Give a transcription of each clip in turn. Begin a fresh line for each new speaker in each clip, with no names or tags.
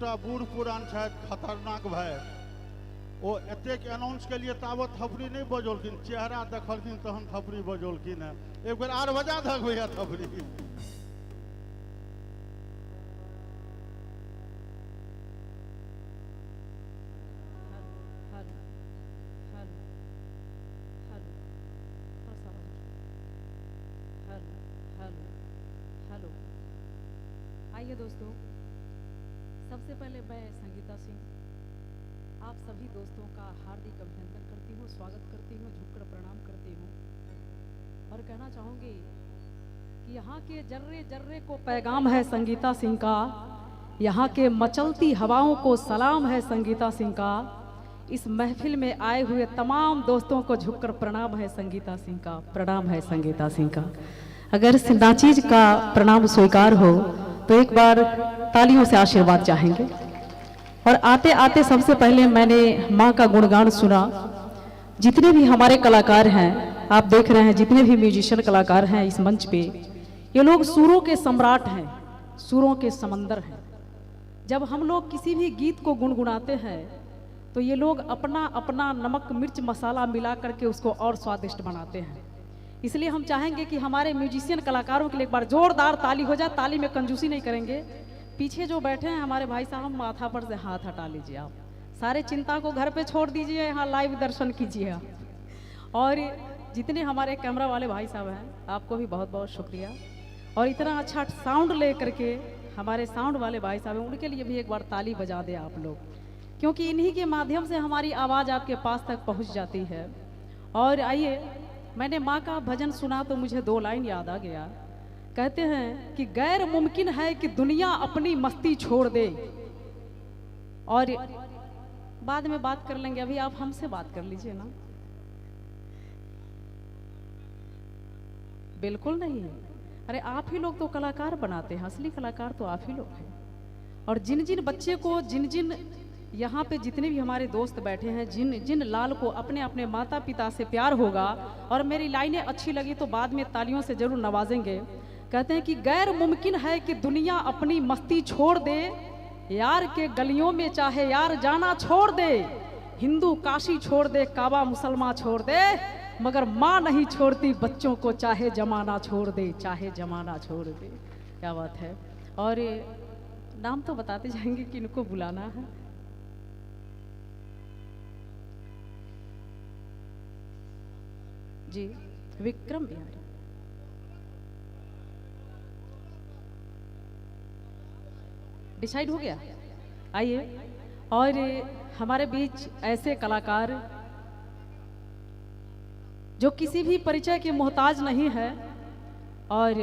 दूटा बूढ़ पुरान छथि खतरनाक भाई ओ एतेक अनाउंस के लिए तावत थपड़ी नहीं बजौलखिन, चेहरा देखलखिन तहन थपड़ी बजौलखिन है। एक बेर आर बजा दक भैया थपड़ी।
आइए दोस्तों, सबसे पहले मैं संगीता सिंह आप सभी दोस्तों का हार्दिक अभिनंदन करती हूँ, स्वागत करती हूँ, झुककर प्रणाम करती हूँ और कहना चाहूँगी कि यहाँ के जर्रे जर्रे को पैगाम है संगीता सिंह का, यहाँ के मचलती हवाओं को सलाम है संगीता सिंह का। इस महफिल में आए हुए तमाम दोस्तों को झुककर प्रणाम है संगीता सिंह का, प्रणाम है संगीता सिंह का। अगर नाचीज का प्रणाम स्वीकार हो तो एक बार तालियों से आशीर्वाद चाहेंगे। और आते आते सबसे पहले मैंने माँ का गुणगान सुना। जितने भी हमारे कलाकार हैं, आप देख रहे हैं, जितने भी म्यूजिशियन कलाकार हैं इस मंच पे, ये लोग सुरों के सम्राट हैं, सुरों के समंदर हैं। जब हम लोग किसी भी गीत को गुनगुनाते हैं तो ये लोग अपना अपना नमक मिर्च मसाला मिला करके उसको और स्वादिष्ट बनाते हैं। इसलिए हम चाहेंगे कि हमारे म्यूजिशियन कलाकारों के लिए एक बार जोरदार ताली हो जाए। ताली में कंजूसी नहीं करेंगे। पीछे जो बैठे हैं हमारे भाई साहब, माथा पर से हाथ हटा लीजिए। आप सारे चिंता को घर पे छोड़ दीजिए, यहाँ लाइव दर्शन कीजिए आप। और जितने हमारे कैमरा वाले भाई साहब हैं, आपको भी बहुत बहुत शुक्रिया। और इतना अच्छा साउंड ले करके हमारे साउंड वाले भाई साहब हैं, उनके लिए भी एक बार ताली बजा दें आप लोग, क्योंकि इन्हीं के माध्यम से हमारी आवाज़ आपके पास तक पहुँच जाती है। और आइए, मैंने माँ का भजन सुना तो मुझे 2 लाइन याद आ गया। कहते हैं कि गैर मुमकिन है कि दुनिया अपनी मस्ती छोड़ दे। और बाद में बात कर लेंगे, अभी आप हमसे बात कर लीजिए ना। बिल्कुल नहीं, अरे आप ही लोग तो कलाकार बनाते हैं, असली कलाकार तो आप ही लोग हैं। और जिन जिन बच्चे को, जिन जिन यहाँ पे जितने भी हमारे दोस्त बैठे हैं, जिन जिन लाल को अपने अपने माता पिता से प्यार होगा और मेरी लाइनें अच्छी लगी तो बाद में तालियों से जरूर नवाजेंगे। कहते हैं कि गैर मुमकिन है कि दुनिया अपनी मस्ती छोड़ दे, यार के गलियों में चाहे यार जाना छोड़ दे, हिंदू काशी छोड़ दे, काबा मुसलमान छोड़ दे, मगर माँ नहीं छोड़ती बच्चों को, चाहे जमाना छोड़ दे, चाहे जमाना छोड़ दे। क्या बात है। और नाम तो बताते जाएंगे कि इनको बुलाना है। जी, विक्रम बिहारी। डिसाइड हो गया। आइए, और हमारे बीच ऐसे कलाकार जो किसी भी परिचय के मोहताज नहीं है और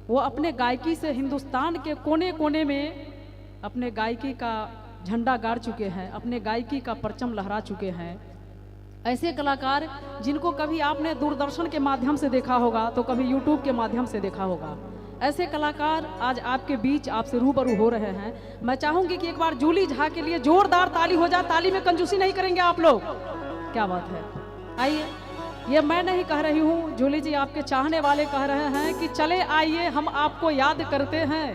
वो अपने गायकी से हिंदुस्तान के कोने कोने में अपने गायकी का झंडा गाड़ चुके हैं, अपने गायकी का परचम लहरा चुके हैं। ऐसे कलाकार जिनको कभी आपने दूरदर्शन के माध्यम से देखा होगा तो कभी यूट्यूब के माध्यम से देखा होगा, ऐसे कलाकार आज आपके बीच आपसे रूबरू हो रहे हैं। मैं चाहूंगी कि एक बार जूली झा के लिए जोरदार ताली हो जाए। ताली में कंजूसी नहीं करेंगे आप लोग। क्या बात है। आइए, ये मैं नहीं कह रही हूँ, जूली जी आपके चाहने वाले कह रहे हैं कि चले आइए हम आपको याद करते हैं,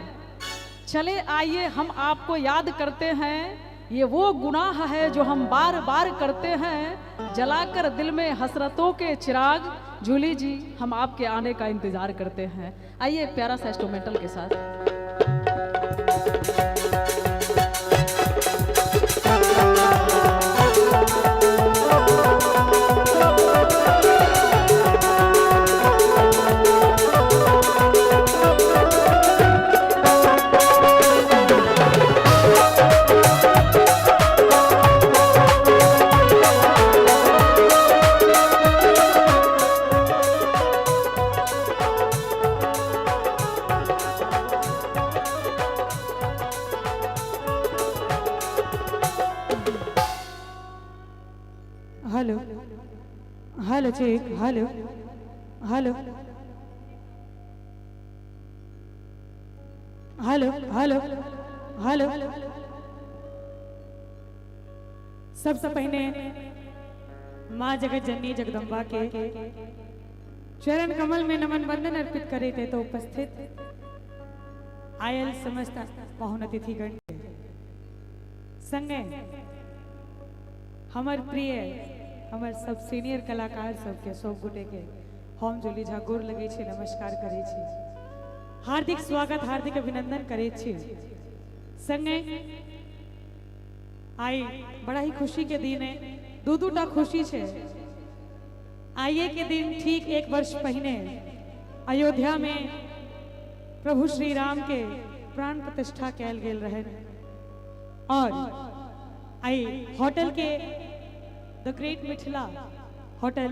चले आइए हम आपको याद करते हैं। ये वो गुनाह है जो हम बार बार करते हैं, जलाकर दिल में हसरतों के चिराग, जूली जी हम आपके आने का इंतजार करते हैं। आइए प्यारा सा इंस्ट्रूमेंटल के साथ।
Hello hello check, hello hello hello hello hello. सबसे पहले माँ जगत जननी जगदम्बा के चरण कमल में नमन वंदन अर्पित करे थे। तो उपस्थित आयल समस्त पाहुन अतिथिगण संगे हमार प्रिय हमार सब सीनियर कलाकार सबके सब गोटे के हम जोली झा गोर लगे छी, नमस्कार करे छी, हार्दिक स्वागत हार्दिक अभिनंदन करे छी। संगे आई बड़ा ही खुशी के दिन है, दूटा खुशी छे। आइए के दिन ठीक 1 वर्ष पहले अयोध्या में प्रभु श्री राम के प्राण प्रतिष्ठा कैल गेल रहे और आई होटल के the great Mithila hotel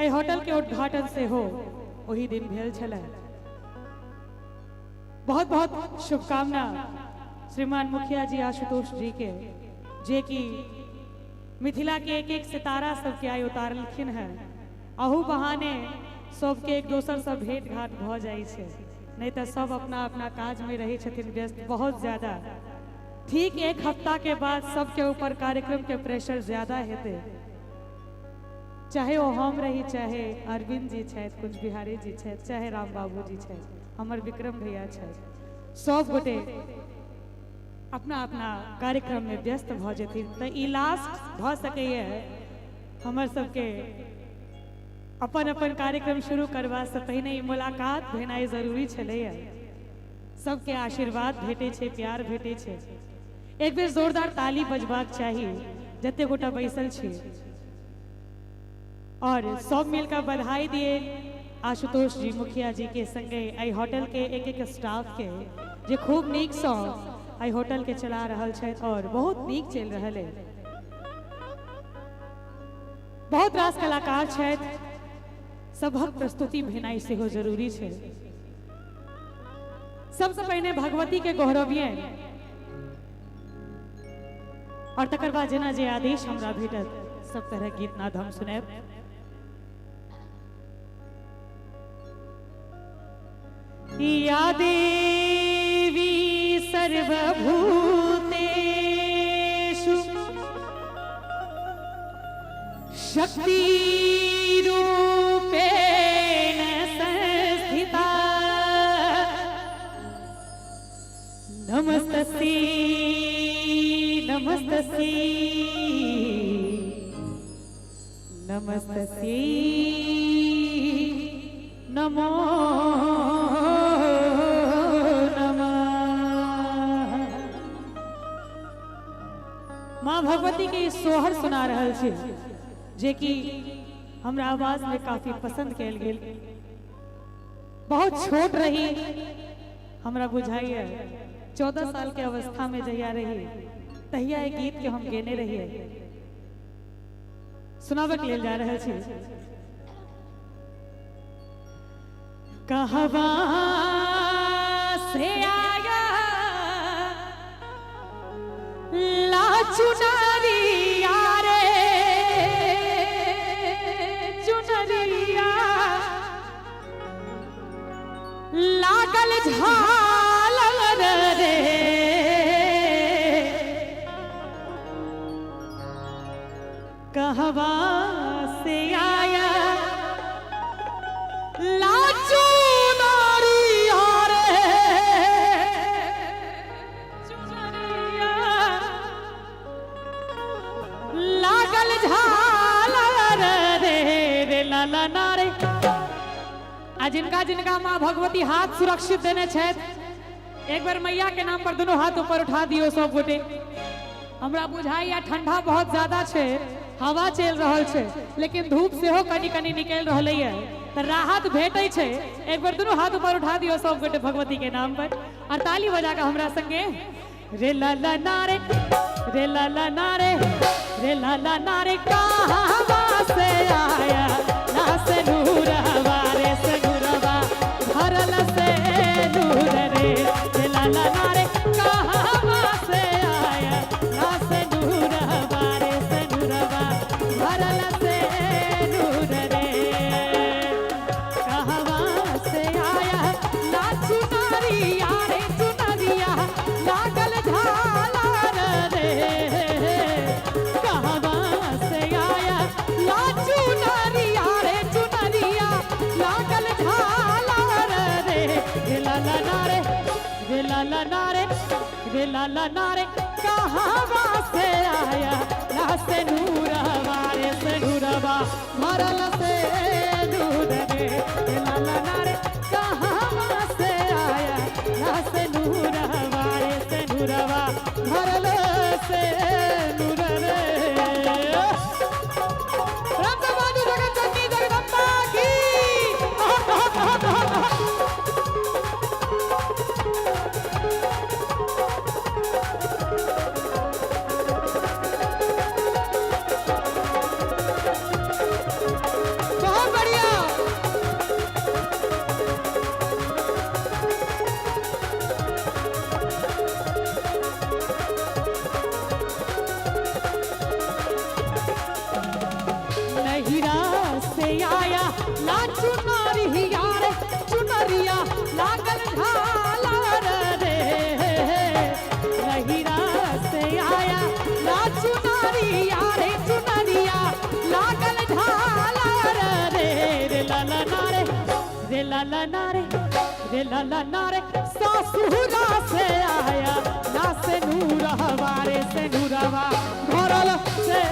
I hotel के उद्घाटन से हो वही दिन भेल छले। बहुत बहुत शुभकामना श्रीमान मुखिया जी आशुतोष जी के, जे कि मिथिला के एक सितारा सबके आय उतारलखिन है। अहू बहाने सबके एक दोसर से भेंट घाट भ जाय छे, नहीं तो सब अपना अपना काज में रहे छथिन व्यस्त बहुत ज्यादा। ठीक 1 हफ्ता के बाद सबके ऊपर कार्यक्रम के प्रेशर ज्यादा हेते, चाहे वो हम रही, चाहे अरविंद जी छथि, कुछ बिहारी जी छथि, चाहे राम बाबू जी छथि, हमर विक्रम भैया छथि, सब गोटे अपना अपना कार्यक्रम में व्यस्त भ जेथिन। तो ई लास्ट भ सकैए हमर सबके अपन अपन कार्यक्रम शुरू करबा से पहिने ई मुलाकात भेनाइ जरूरी छलैए। सबके आशीर्वाद भेटे छे, प्यार भेटे छे। एक बेर जोरदार ताली बजबाक चाहिए जते गोटा बैसल छी, और सब मिलकर बधाई दिए आशुतोष जी मुखिया जी के संगे आई होटल के एक स्टाफ के, जे खूब नीक सँ आई होटल के चला रहल छथि और बहुत नीक चल रहल है। बहुत रास कलाकार छथि, सबक प्रस्तुति भेनाइ सेहो जरूरी छे। सबसे पहले भगवती के गौरविये और तकर बाद जेना जे आदेश हमरा भेटत सब तरह गीत नाद हम सुनेब। या देवी सर्वभूतेषु शक्ति रूपेण संस्थिता नमस्तस्यै नमस्तस्यै नमस्तस्यै नमो माँ भगवती के ई सोहर सुना रहल छी, जे कि हमरा आवाज में काफी पसंद कैल गेल। बहुत छोट रही, हमरा बुझाइए 14 साल के अवस्था में जहिया रही तहिया एक गीत के हम गेने रहिए, सुनाबे के लेल जा रहल छी। कहवा से आया चुनरिया रे चुनरिया लागल झालर रे कहवा से आया लाचू नारिया रे चुनरिया लागल झालर रे रे लाला नारे। आ जिनका जिनका माँ भगवती हाथ सुरक्षित देने छथि, एक बार मैया के नाम पर दोनों हाथ ऊपर उठा दियो सब गोटे। हमरा बुझाइया ठंडा बहुत ज्यादा छे, हवा चल रहल छे, लेकिन धूप सेहो कनी कनी निकल रहल है, तो राहत भेटे छे। एक बार दोनों हाथ ऊपर उठा दियो सब गोटे भगवती के नाम पर, और ताली बजा के हमरा संगे रे लाला नारे रे लाला नारे रे लाला नारे कहाँ से आया ना से नूर हवारे से नूरवा भरल से नूर रे रे लाला नारे कहाँ से आया ना से नूर हवारे से नूरवा भरल से नूर रे कहाँ से आया ना चुनरिया रे चुनरिया लागल झालर रे कहवा से आया ला चुनरिया रे चुनरिया लागल झालर रे रे लाला नारे रे लाला नारे रे लाला नारे कहाँ से आया ना से नूरवा रे से नूरवा भरल से दूध रे लाला नारे कहाँ से आया ना से नूरवा रे से नूरवा भरल से नूर रे राम बाजू जगत जननी जगदम्बा की बहुत बढ़िया। नहिरा से आया ला चुनरिया रे चुनरिया लागल झालर रे नहिरा से आया ला चुनरिया रे चुनरिया लागल झालर रे रे लाला नारे रे लाला नारे रे लाला नारे ससुरा से आया ना से नूरवा रे से नूरवा भरल से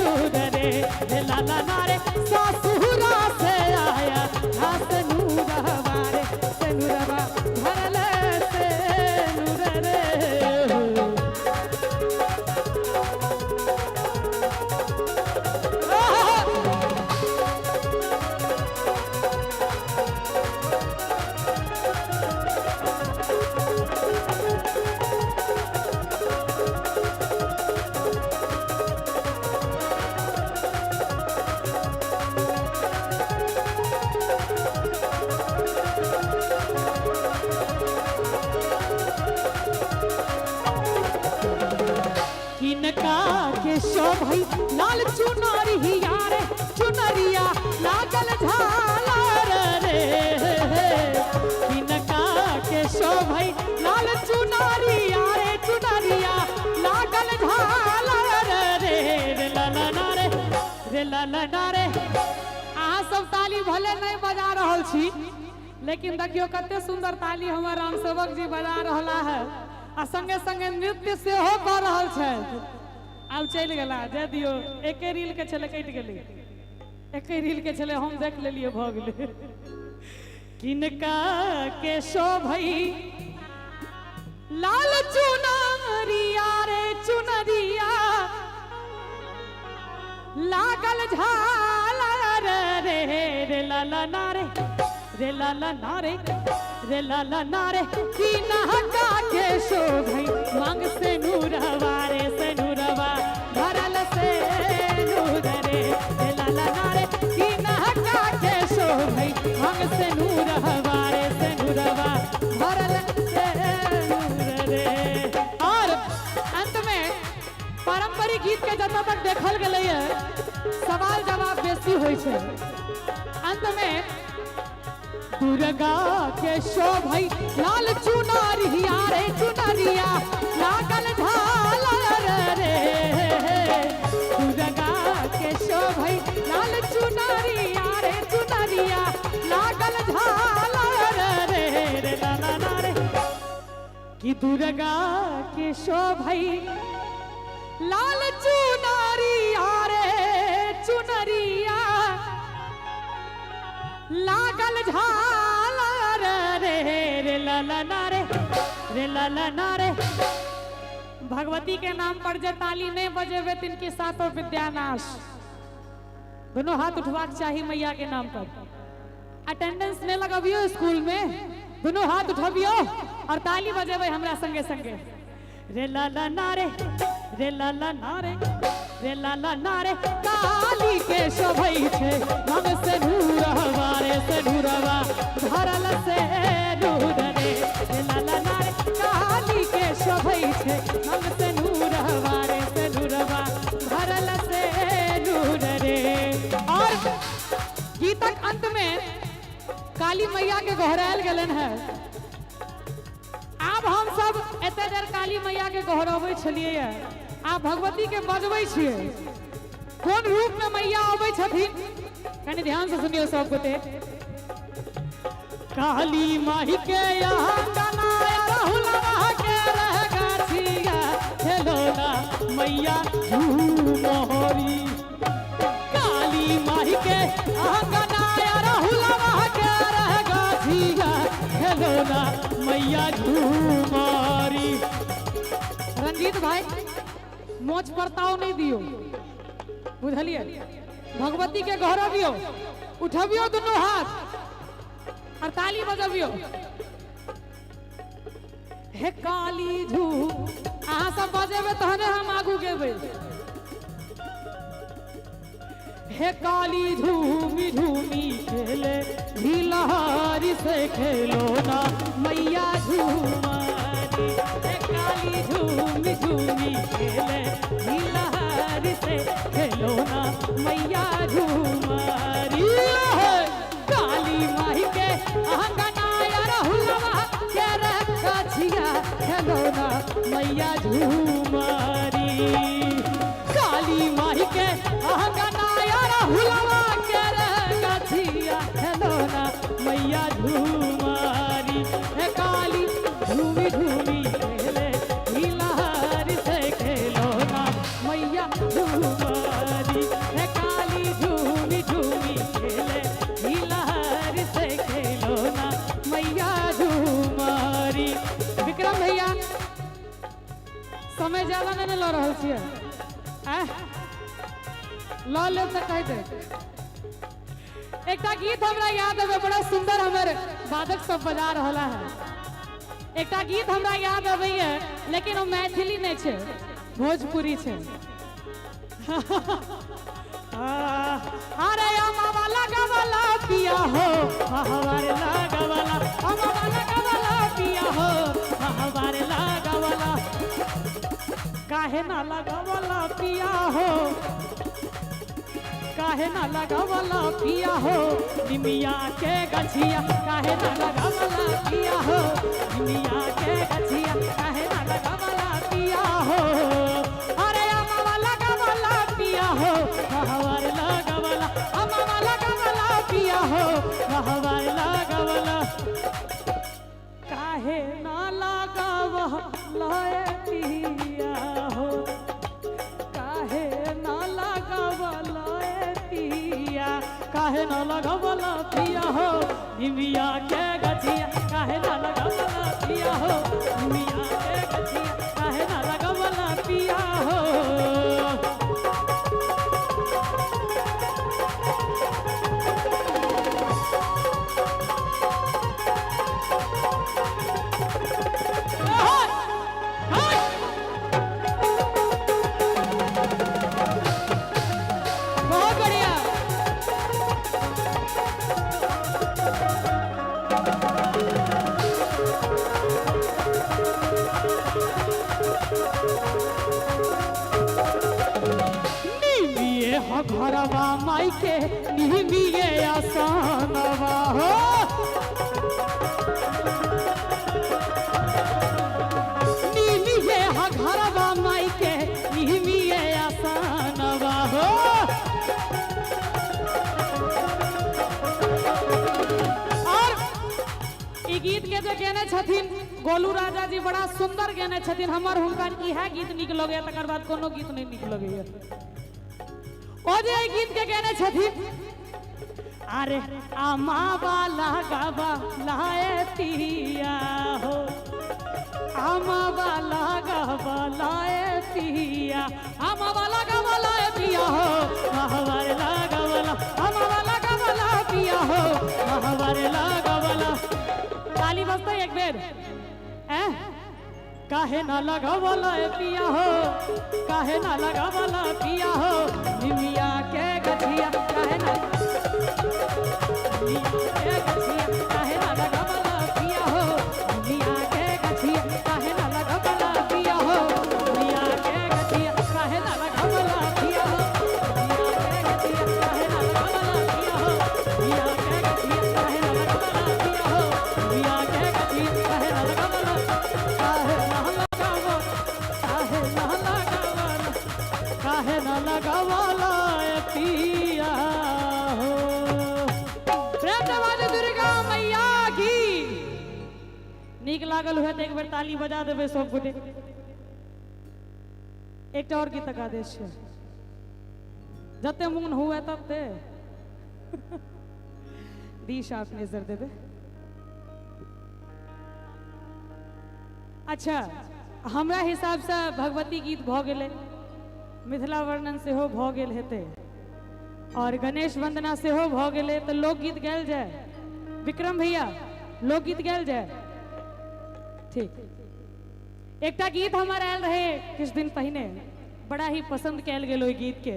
दूध रे रे लाला नारे ससुरा से आया ना से नूरवा रे से नूरवा भरल से नूर रे किनका के शोभई लाल चुनरिया रे चुनरिया लागल झालर रे किनका के शोभई लाल चुनरिया रे चुनरिया लागल झालर रे रे लाला नारे रे लाला नारे अहाँ सब ताली भले नहीं बजा रहल छी लेकिन देखियो कते सुंदर ताली हमर राम सेवक जी बजा रहला है आ संगे संगे नृत्य सेहो कर रहल छै आब चलि गेला दे दियो एके रील के छले कटि गेलै एके रील के छले हम देख लेलिए भ गेलै किनका के शोभई लाल चुनरिया रे चुनरिया लागल झालर रे रे लाला नारे रे लाला नारे रे लाला नारे की नहका के शोभई मांग से नूरवा रे से नूरवा भरल से नूर रे रे लाला नारे की नहका के शोभई मांग से नूरवा रे से नूरवा भरल से नूर रे और अंत में पारंपरिक गीत के जतऽ तक देखल गेलै सवाल जवाब बेसी होइ छै अंत में दुर्गा के शोभई लाल चुनरिया रे चुनरिया लागल झालर रे दुर्गा के शोभई लाल चुनरिया रे चुनरिया लागल झालर रे रे लाला नारे कि दुर्गा के शोभई लाल चुनरिया रे चुनरिया लागल झालर रे रे लाला नारे रे लाला नारे भगवती के नाम पर जे ताली नहीं बजेबे तिनके साथों विद्यानाश दोनों हाथ उठवाक चाहिए मैया के नाम पर अटेंडेंस नहीं लगबियो स्कूल में दोनों हाथ उठबियो और ताली बजेबे हमरा संगे संगे रे लाला नारे रे लाला नारे रे लाला नारे काली के शोभई छे मन से नूरवा रे से नूरवा भरल से दूध रे रे लाला नारे काली के शोभई छे मन से नूरवा रे से नूरवा भरल से दूध रे और गीतक अंत में काली मैया के गोहरायल गेलन है आब हम सब एते देर काली मैया के गोहराबै छलिए आप भगवती के बजबै छिए कोन रूप में मैया आबै छथिन कनि ध्यान से सुनियो सब गोटे काली माई के यहाँ गनाया राहुलवा के रह गाछ मैया झूमोरी काली माही के अंगनाया रहुलवा के रह गाछिया खेलोना मैया झूमोरी। रंजीत भाई मोच परताव नहीं दियो, बुझलिए? भगवती के गौरवियो, उठबियो दोनों हाथ और ताली बजबियो। हे काली झू अहाँ सब बजेबे तहने हम आगू गेबे। हे काली झूमी झूमी खेले झिलहारी से खेलो ना मैया झूमारी। हे काली झूमी झूमी खेले झिलहारी से खेलो ना मैया झूमारी। काली माही के अंगनाया रहुलवा के रखिया खेलो ना मैया झूमारी। काली माही के अंगनाया रहुलवा के रखिया खेलो ना मैया झूमारी। हे काली झूमी झूमी खेले झिलहारी से खेलो ना मैया झूमारी। हे काली झूमी झूमी खेले झिलहारी से खेलो ना मैया झूमारी। विक्रम भैया समय ज्यादा नहीं लो रहा छिए, लो ले से कह दे। एकटा गीत हमरा याद है, बड़ा सुंदर हमर वादक सब बजा रहा है। एकटा गीत हमरा याद आवे है, लेकिन वो मैथिली नहीं छे, भोजपुरी छे। अरे अम्मा लगावला पिया हो हमारे लगावला, अम्मा लगावला पिया हो हमारे लगावला। काहे ना लगावला पिया हो, काहे ना लगावला पिया हो निमिया के गछिया। काहे ना लगावला पिया हो निमिया के गछिया। काहे ना लगावला पिया हो। अरे अम्मा लगावला पिया हो हमारे लगावला, अम्मा लगावला पिया हो हमारे लगावला। काहे ना लगावला पिया हो, काहे ना लगावला पिया। काहे ना लगावला पिया हो निमिया के गछिया। काहे ना लगावला पिया हो निमिया के गछिया। काहे ना लगावला पिया हो। बहुत बढ़िया। निमिये हो घरवा माई के निमिये आसानवा हो। निमिये हो घरवा माई के निमिये आसानवा हो। और ई गीत के जो गाने छथिन गोलू राजा जी बड़ा सुंदर गाने छथिन। हमर हुनका इहा गीत निक लगे, तकर बाद कोनो गीत नहीं निक लगे। ओ जे ई गीत के गाने छथिन, अरे आमा वाला गावा लाए पिया हो, आमा वाला गावा लाए पिया। आमा वाला गावा लाए पिया हो हमारे लगावला, आमा वाला गावा ला पिया हो हमारे लगावला। ताली बजता एक बेर। काहे ना लगावला पिया हो, काहे ना लगावला पिया हो निमिया के गछिया। काहे ना निमिया के गछिया। काहे ना लगावला पिया हो निमिया के गछिया। काहे ना लगावला पिया हो निमिया के गछिया। काहे ना लगावला पिया हो निमिया के गछिया। काहे ना लगावला पिया हो निमिया के गछिया। काहे ना लगावला पिया हो निमिया के गछिया। काहे ना लगावला, काहे ना लगावला, काहे ना लगावला, काहे ना लगावला पिया हो। प्रेम से बाजे दुर्गा मैया की। नीक लागल हुए तो एक बेर ताली बजा देबे सब गोटे। एक और गीतक आदेश है जते मन हुए तते दी शार्प नजर देवे। अच्छा हमरा हिसाब से भगवती गीत भ गेले, मिथिला वर्णन से हो भ गेल हेते और गणेश वंदना से हो भ गेले तो लोकगीत गायल जाए। विक्रम भैया लोकगीत गायल जाए। ठीक एकटा गीत हमारा आयल रहे कुछ दिन पहले, बड़ा ही पसंद कैल गेल ओई गीत के।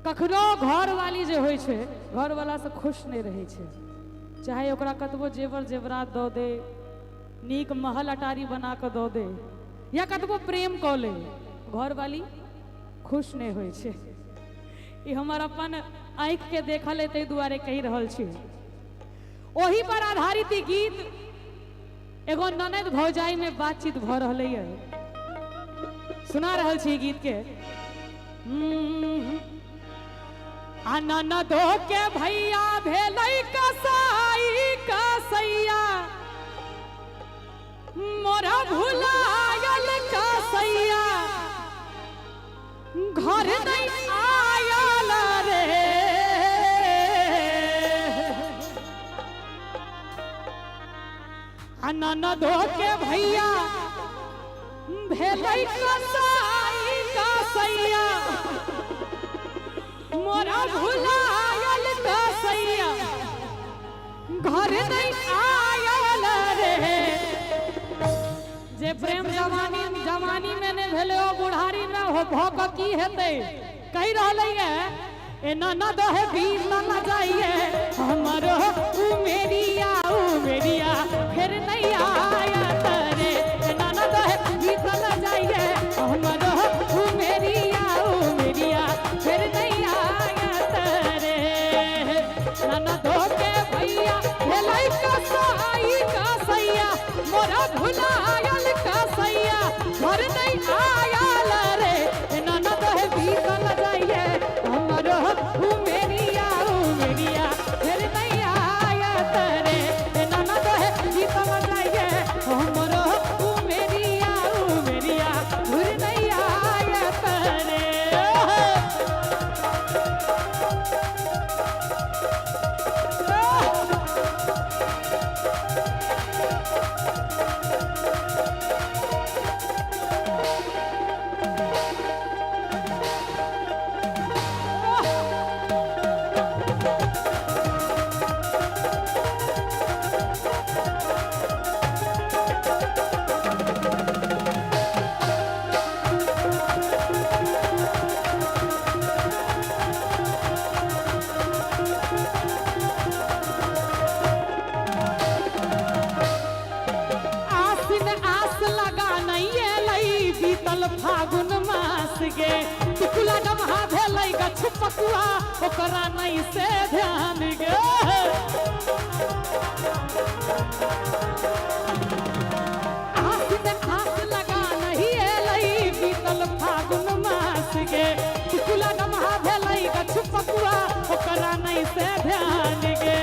कखनो घर वाली जे होय छे घर वाला से खुश नहीं रहे छे, चाहे ओकरा कतबो जेवर जेवरात दो दे, नीक महल अटारी बना के दो दे या कतबो प्रेम क ले, घर वाली खुश नहीं होय छे। ई हमर अपन आँख के देखल है तै दुआरे कहि रहल छी। ओही पर आधारित ई गीत एगो ननद भौजाई में बातचीत भ रहले है, सुना रहल छी गीत के। ननदो के भैया भेलै कसाई कसैया, मोरा भुलायल कसैया, घर नहीं आयल रे। ननदो के भैया भेलै कसाई कसैया, मोरा भुलायल कसैया, घर नहीं आयल रे। जे प्रेम जवानी में ने भेले ओ बुढ़ारी में हो भोग की हेते कहि रहलै है। ए ननद है बीत न जाइए हमरो उमेरिया उमेरिया फिर नहीं आयत रे। ए ननद है बीत न जाइए हमरो उमेरिया उमेरिया फिर नहीं आयत रे। ननदो के भैया भेलै कसाई कसैया, मोरा भुलायल कसैया, घर नहीं आयल रे। ननद है बीत न जाइए हमरो उमेरिया उमेरिया फिर नहीं आयत रे। ननद है बीत न जाइए हमरो उमेरिया उमेरिया फिर नहीं आयत रे। फागुन मास गे टुकुला डमहा भेलै गछ पकुआ ओकरा नहीं से ध्यान गे। आसिन आस लगा नहीं एलै बीतल फागुन मास गे टुकुला डमहा भेलै गछ पकुआ ओकरा नहीं से ध्यान गे।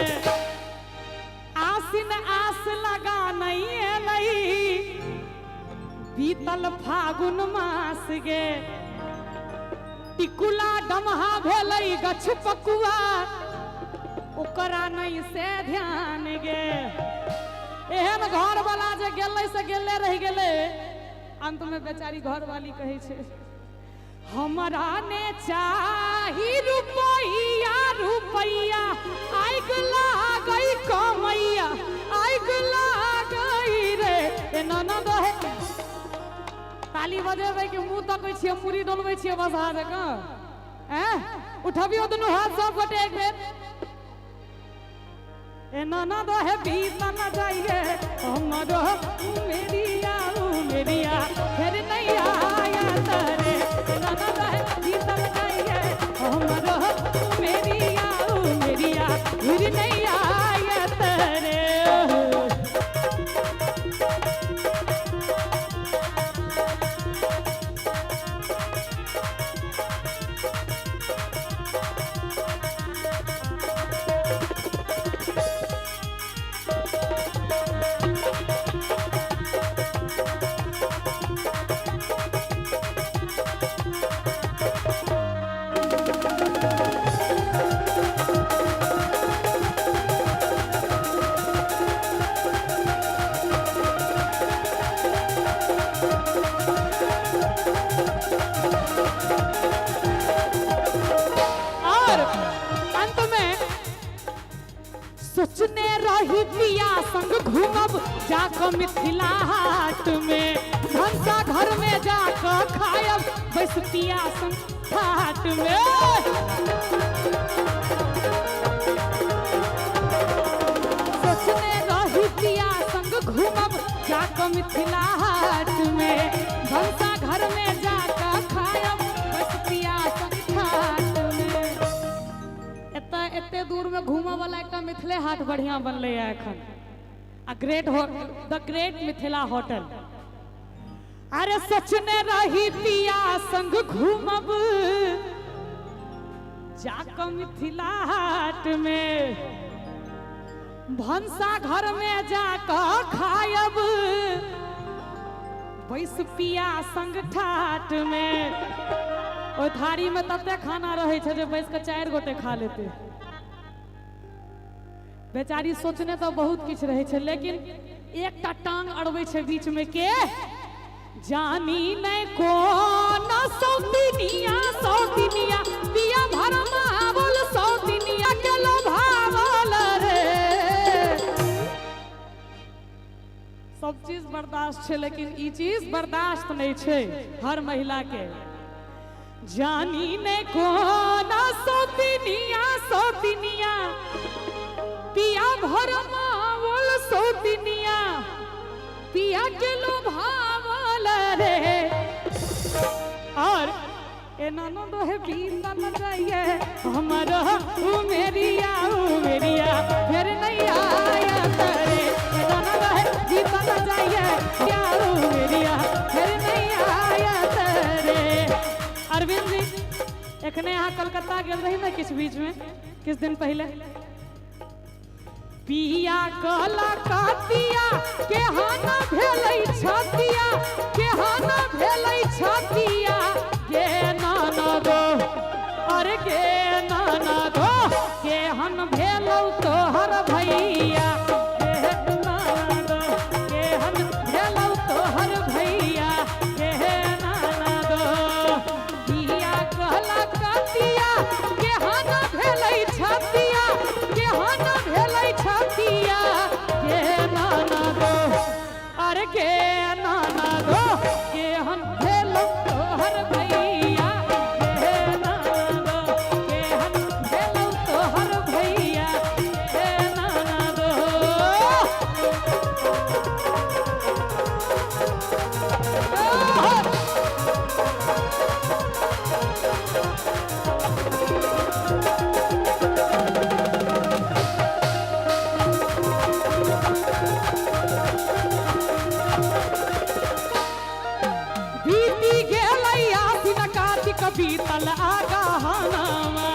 आसिन आस लगा नहीं एलै बीतल फागुन मास गे टिकुला डमहा भेलै गछ पकुआ ओकरा नहीं से ध्यान गे। एहन घर वाला जे गेलै से गेले रह गेले, अंत में बेचारी घर वाली कहे छे हमरा ने चाही रुपैया रुपैया आइग लागई कमैया आइग लागई रे। ए ननद है ताली बजेबै कि मुंह तकै छियै पूरी डोलबै छियै बस हाथ का उठबियो दुनू हाथ सब गोटे एक बेर। ए ननद है बीत न जाइए हमरो उमेरिया उमेरिया फिर नहीं आयत रे। ए ननद है बीत न जाइए हमरो उमेरिया उमेरिया फिर नहीं आयत रे। जाकर मिथिला हाट में, भंसा घर में जाकर खायब बसतिया संग हाट में। सोचने रही पिया संग घूमब जाकर मिथिला हाट में, भंसा घर में जाकर खायब बसतिया संग हाट में। एते दूर में घूमे वाला एक मिथिले हाट बढ़िया बनले है एखन, द ग्रेट मिथिला होटल। अरे सचने रही पिया संग घूमब जाकर मिथिला हाट में, भंसा घर में जाकर खायब बैस पिया संग ठाट में। ओ थारी में तते खाना रहे छे जे बैस के 4 गोटे खा लेते। बेचारी सोचने तो बहुत किछ रहे छे, लेकिन एकटा टांग अड़बै छे बीच में के जानी नहीं कौन सौतिनिया सौतिनिया पिया भरमा बोल सौतिनिया के लो भावल रे। सब चीज बर्दाश्त छे, लेकिन ई चीज बर्दाश्त नहीं छे हर महिला के। जानी नहीं कौन सौतिनिया सौतिनिया पिया भरमा बोल सौतिनिया पिया के लो भावल रे। और ए ननदो है बीतल जाइए हमारा उमेरिया फिर नहीं आया करे। ए ननदो है बीतल जाइए क्या उमेरिया फिर नहीं आया करे। अरविंद जी एखने यहाँ कलकत्ता गेल रही ना किछ बीच में, किछ दिन पहले। पिया कला कातिया के हाना भेलै छतिया के हाना भेलै छतिया के नाना गो अरे के नाना गो के हन भेलौ तोहर भैया के नाना गो के हन भेलौ तोहर भैया के नाना गो। पिया कला कातिया के हाना भेलै छतिया के हाना भेलै छतिया के नाना गो अरे के नाना गो के हम भेलौ तोहर भैया के नाना गो के हम भेलौ तोहर भैया के नाना गो। बीतल आगहनामा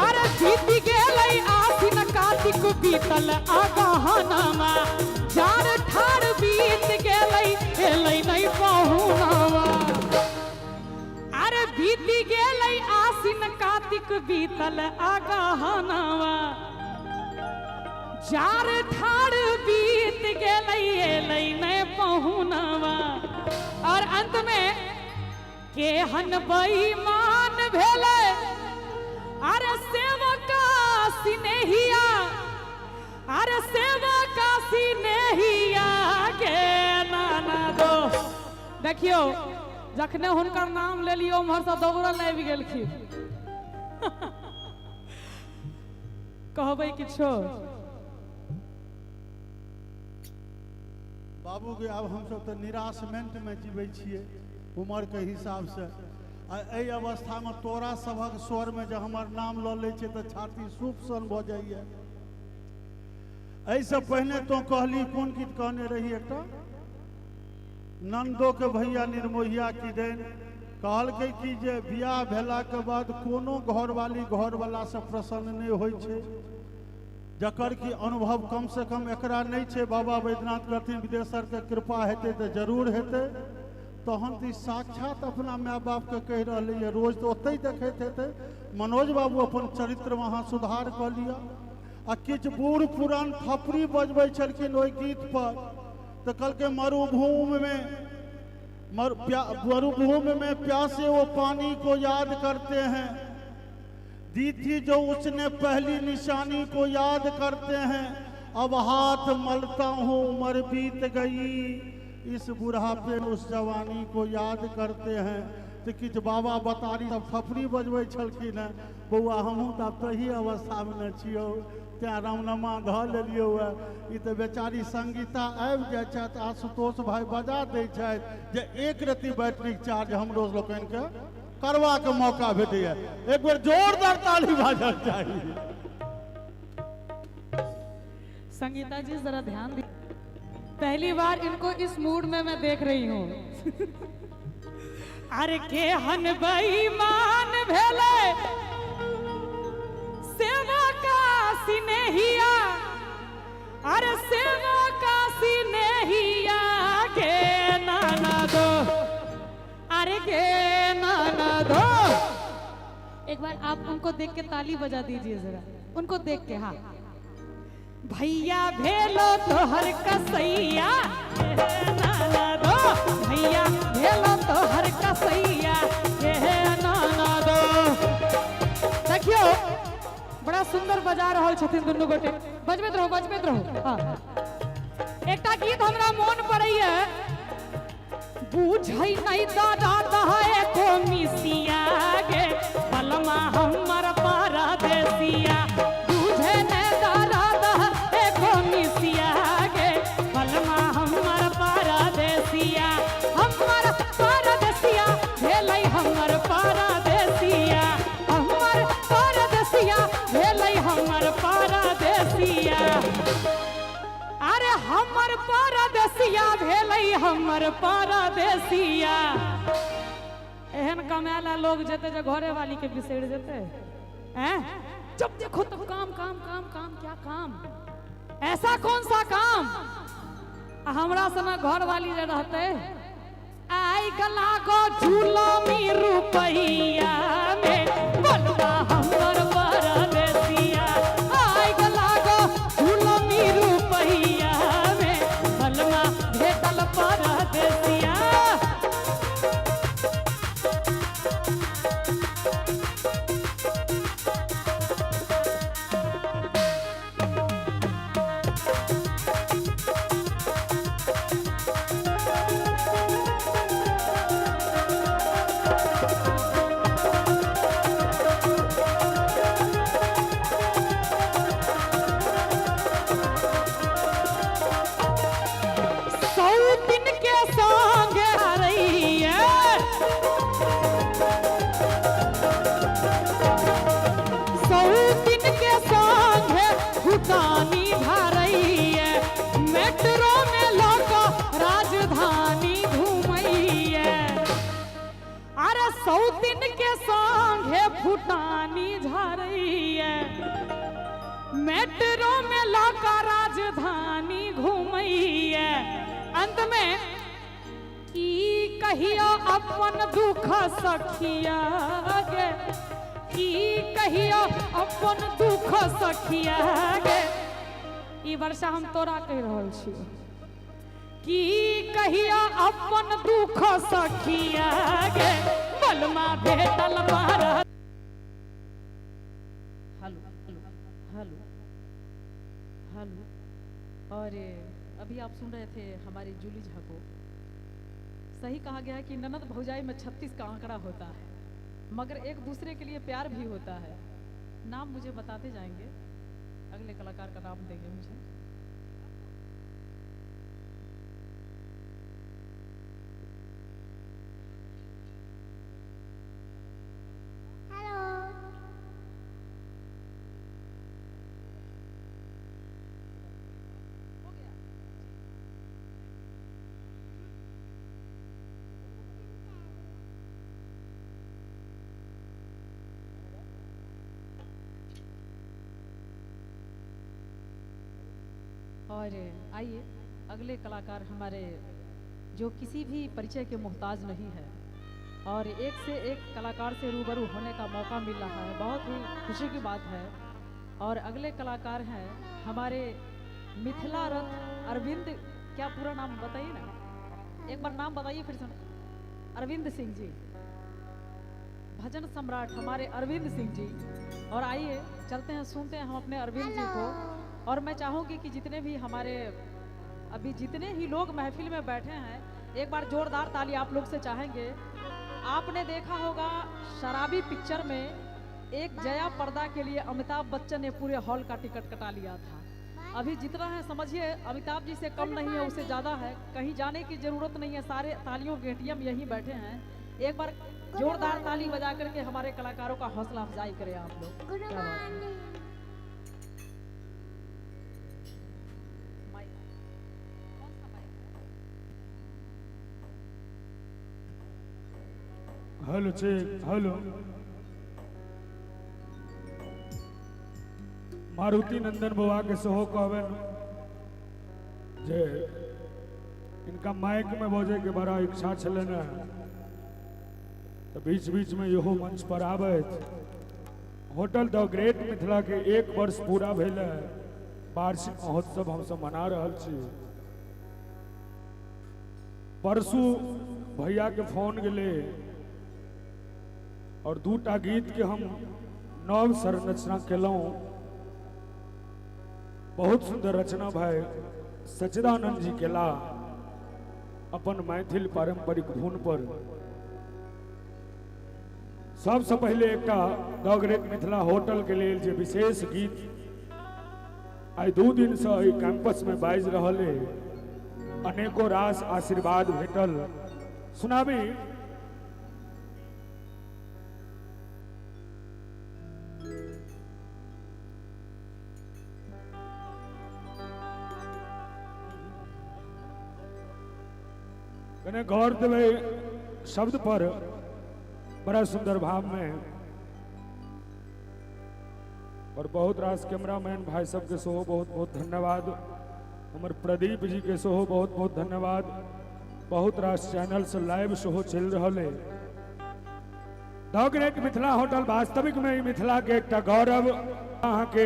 अरे बीत गेलै आसिन कार्तिक बीतल आगहनामा चार ठार बीत गेलै एलै नहीं पहुनामा। अरे बीत गेलै आसिन कार्तिक बीतल आगहनामा चार ठार बीत गेलै एलै नहीं पहुनावा। और अंत में केहन बेईमान भेलै अरे सेवका सिनेहिया अरे सेवका सिनेहिया के नाना गो। देखियो जखने हुनकर नाम ले लियो उम्हर से दौड़ल आबि गेलखिन। कहबै किछो
बाबू के अब हम सब तो निराशमेंट में जीवे छिए उम्र के हिसाब से। एहि अवस्था में तोरा सबक स्वर में जब हमार नाम ल ले छे तो छाती सूप सन भ जाइए। ऐसे पहले तो कहली कौन गीत कहने रही एकटा नंदो के भैया निर्मोहिया की देन कहलकै कि जे बियाह भेला के बाद कोनो घरवाली घरवाला से प्रसन्न नहीं होइ छे जकर की अनुभव कम से कम एकरा नहीं छे। बाबा वैद्यनाथ कहथिन विदेशर के कृपा हेते तो जरूर हेते। तहन तो साक्षात अपना माय बाप के कह रही है रोज तो ओते देखते हेते। मनोज बाबू अपन चरित्र में अहाँ सुधार कर लिया। आ किछ बूढ़ पुरान थपड़ी बजबै छलखिन ओहि गीत पर तो कहलकै मरुभूमि में प्यासे वो पानी को याद करते हैं दी थी जो उसने पहली निशानी को याद करते हैं। अब हाथ मलता हूँ उम्र बीत गई, इस बुढ़ापे में उस जवानी को याद करते हैं। तो किछ बाबा बतारी तब थपड़ी बजबै छलखिन हैं, बौआ हमहूँ तऽ तही अवस्थामे न छियौ, तेँ रामनमा धऽ लेलियौ है। ई तऽ बेचारी संगीता आबि जाइ छथि, आशुतोष भाई बजा दै छथि जे एक रत्ती बैटरीक चार्ज हमरो लोकनिके करबाके मौका भेटैए। एक बेर जोरदार ताली बाजल चाहिए।
संगीता जी जरा ध्यान दी, पहली बार इनको इस मूड में मैं देख रही हूँ। अरे के हन बेईमान भेले सेवा का सिनेहिया, अरे सेवा का सिनेहिया के नाना दो, अरे के नाना दो। एक बार आप उनको देख के ताली बजा दीजिए जरा, उनको देख के। हाँ, भैया भेलो तो हर कसैया नाना दो, भैया भेलो तो हर कसैया नाना दो। देखियो बड़ा सुंदर बजा रहल छथिन दुनू गोटे, बजबैत रहो बजबैत रहो। हाँ, एकटा गीत हमरा मोन पड़ैया, बुझै नहीं दादा दहाए को मिसिया गे बलमा हमर परदेसिया, बुझे नहीं दादा दहाए को मिसिया गे बलमा हमर परदेसिया, हमर परदेसिया भेलै हमर परदेसिया, हमर परदेसिया भेलै हमर परदेसिया, अरे हमर परदेसिया भेलै हमर परदेसिया। एहन कमाला लोग जेते जो घरे वाली के बिसर जेते हैं, जब देखो तो काम काम काम काम, क्या काम, ऐसा कौन सा काम। हमरा सना घर वाली जे रहते आई गला को झूलमी रुपैया में बलवा हमर परदेसिया, आई गला को झूलमी रुपैया में बलवा भेटल परदेसिया। मेट्रो में लोको राजधानी घूमैया, अरे सौतिन के संगे फुटानी झारैया, मेट्रो में लोको राजधानी घूमैया। अंत में की कहियो अपन दुख सखिया गे, की कहियो अपन दुख सखिया गे, ई वर्षा हम तोरा कह रहल छी, की कहिया अपन दुख सखिया गे बलमा भेटल पर।
Hello hello hello. और अभी आप सुन रहे थे हमारी जूली झा को। सही कहा गया है कि ननद भौजाई में 36 का आंकड़ा होता है, मगर एक दूसरे के लिए प्यार भी होता है। नाम मुझे बताते जाएंगे, अगले कलाकार का नाम देंगे मुझे। और आइए अगले कलाकार हमारे जो किसी भी परिचय के मोहताज नहीं है और एक से एक कलाकार से रूबरू होने का मौका मिल रहा है, बहुत ही खुशी की बात है। और अगले कलाकार हैं हमारे मिथिला रथ अरविंद, क्या पूरा नाम बताइए ना, एक बार नाम बताइए फिर सुन। अरविंद सिंह जी, भजन सम्राट हमारे अरविंद सिंह जी। और आइए चलते हैं, सुनते हैं हम अपने अरविंद जी को। और मैं चाहूँगी कि जितने भी हमारे अभी जितने ही लोग महफिल में बैठे हैं, एक बार जोरदार ताली आप लोग से चाहेंगे। आपने देखा होगा शराबी पिक्चर में एक जया पर्दा के लिए अमिताभ बच्चन ने पूरे हॉल का टिकट कटा लिया था। अभी जितना है समझिए अमिताभ जी से कम नहीं है, उससे ज़्यादा है। कहीं जाने की ज़रूरत नहीं है, सारे तालियों के एटीएम यहीं बैठे हैं। एक बार जोरदार ताली बजा करके हमारे कलाकारों का हौसला अफजाई करें आप लोग। क्या बात है? माइक कौन सा माइक है?
Hello check, hello. Maruti Nandan बुआ के सेहो कहबन जे इनका माइक में बजे के बड़ा इच्छा छलन है, तो बीच बीच में इहो मंच पर आबैत। होटल द ग्रेट मिथिला के 1 वर्ष पूरा भेल है, वार्षिक महोत्सव हम सब मना रहल छी। परसू भैया के फोन गेले और 2टा गीत के हम नव संरचना केलहुँ। बहुत सुंदर रचना भाई सच्चिदानंद जी केला अपन मैथिल पारंपरिक धुन पर। सबसे पहले एक द ग्रेट मिथिला होटल के लिए जे विशेष गीत आई 2 दिन से एहि कैंपस में बाजि रहल है, अनेको रास आशीर्वाद भेटल, सुनाबी। कने गौर देवे शब्द पर, बड़ा सुंदर भाव में। और बहुत रास कैमरामैन भाई सब के सेहो बहुत बहुत धन्यवाद। हमर प्रदीप जी के सेहो बहुत बहुत धन्यवाद। बहुत रास चैनल से लाइव सेहो चल रहा है। द ग्रेट मिथिला होटल वास्तविक में मिथिला के एक गौरव। अहाँ के